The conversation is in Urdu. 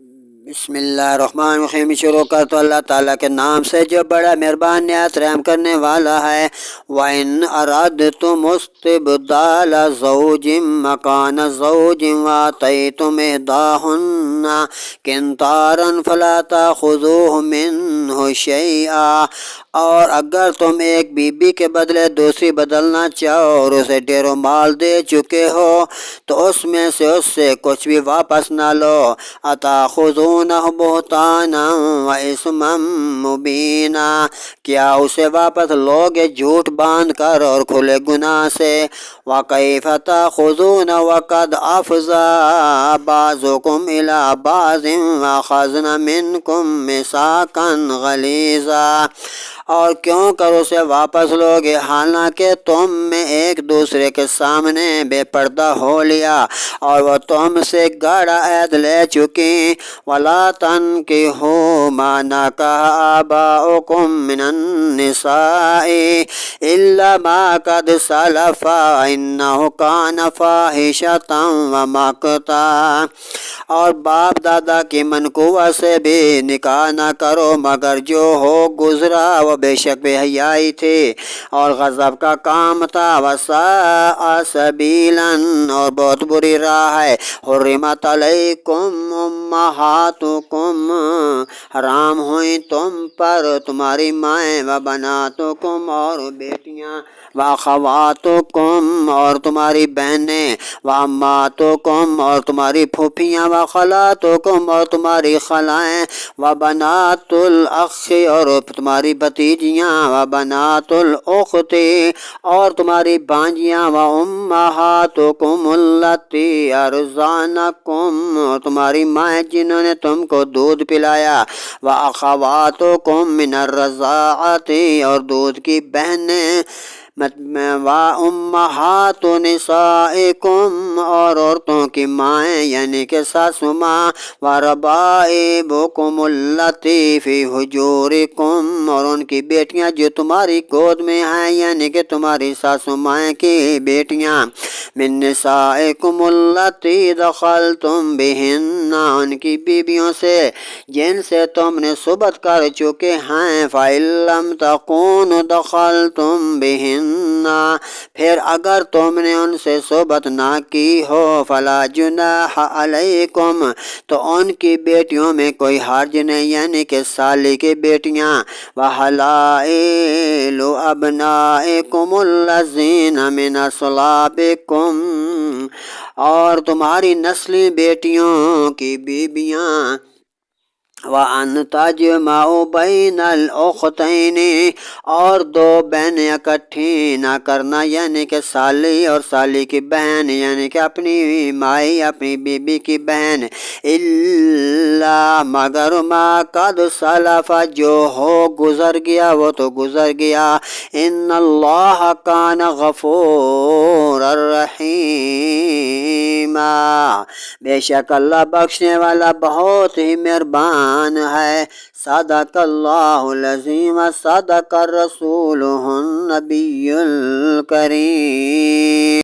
بسم اللہ الرحمن الرحیم۔ شروع کرتا ہوں اللہ تعالیٰ کے نام سے جو بڑا مہربان نہایت رحم کرنے والا ہے۔ وَإِنْ أَرَدْتُمُ اسْتِبْدَالَ زَوْجٍ مَّكَانَ زَوْجٍ وَآتَيْتُمْ إِحْدَاهُنَّ قِنطَارًا فَلَا تَأْخُذُوا مِنْهُ شَيْئًا، اور اگر تم ایک بیوی کے بدلے دوسری بدلنا چاہو اور اسے ڈھیروں مال دے چکے ہو تو اس سے کچھ بھی واپس نہ لو۔ اتاخذونہ بہتانا واسما مبینا، کیا اسے واپس لوگے جھوٹ باندھ کر اور کھلے گناہ سے۔ وکیف تاخذون وقد افضى بعضکم الی بعض واخذنا منکم میثاقا غلیظا، اور کیوں کر اسے واپس لوگے حالانکہ تم میں ایک دوسرے کے سامنے بے پردہ ہو لیا اور وہ تم سے گاڑا عہد لے چکی۔ وَلَا تَنكِحُوا مَا نَكَحَ آبَاؤُكُم مِّنَ النِّسَاءِ إِلَّا مَا قَدْ سَلَفَ إِنَّهُ كَانَ فَاحِشَةً وَمَقْتًا، اور باپ دادا کی منکوہ سے بھی نکاح نہ کرو مگر جو ہو گزرا وہ بے شک بے حیائی تھی اور غضب کا کام تھا۔ وَسَاءَ سَبِيلًا، اور بہت بری راہ ہے۔ حرمت علیکم امہاتکم، حرام ہوئی تم پر تمہاری مائیں، وبناتکم، اور بیٹیاں، واخواتکم، اور تمہاری بہنیں، واماتکم، اور تمہاری پھوپھیاں، وخالاتکم، اور تمہاری خالائیں، وبنات الاخ، اور تمہاری بھتیجیاں، وبنات الاخت، اور تمہاری بھانجیاں، وامہاتکم اللاتی ارضعنکم، اور تمہاری مائیں جنہوں نے تم کو دودھ پلایا، واخواتکم من الرضاعۃ، اور دودھ کی بہنیں، وامہات نسائکم، اور عورتوں کی مائیں یعنی کہ ساسو ماں، وربائبکم اللاتی فی حجورکم، اور ان کی بیٹیاں جو تمہاری گود میں ہیں یعنی کہ تمہاری ساسو مائیں کی بیٹیاں، من نسائکم اللاتی دخلتم بہن، ان کی بیویوں سے جن سے تم نے صحبت کر چکے ہیں۔ فَإِن لَّمْ تَكُونُوا دَخَلْتُم بِهِنَّ، پھر اگر تم نے ان سے صحبت نہ کی ہو، فَلَا جُنَاحَ عَلَيْكُمْ، تو ان کی بیٹیوں میں کوئی حرج نہیں یعنی کہ سالی کی بیٹیاں۔ وَحَلَائِلُ أَبْنَائِكُمُ الَّذِينَ مِنْ أَصْلَابِكُمْ، اور تمہاری نسلی بیٹیوں کی بیویاں۔ وَأَن تَجْمَعُوا بَيْنَ الْأُخْتَيْنِ، اور دو بہنیں اکٹھی نہ کرنا یعنی کہ سالی اور سالی کی بہن یعنی کہ اپنی مائی اپنی بیوی کی بہن، الا مگر ما قد سلف، جو ہو گزر گیا وہ تو گزر گیا۔ ان اللہ کان غفورا رحیما، بے شک اللہ بخشنے والا بہت ہی مہربان ہے۔ صدق اللہ العظیم، صدق الرسول النبی الکریم۔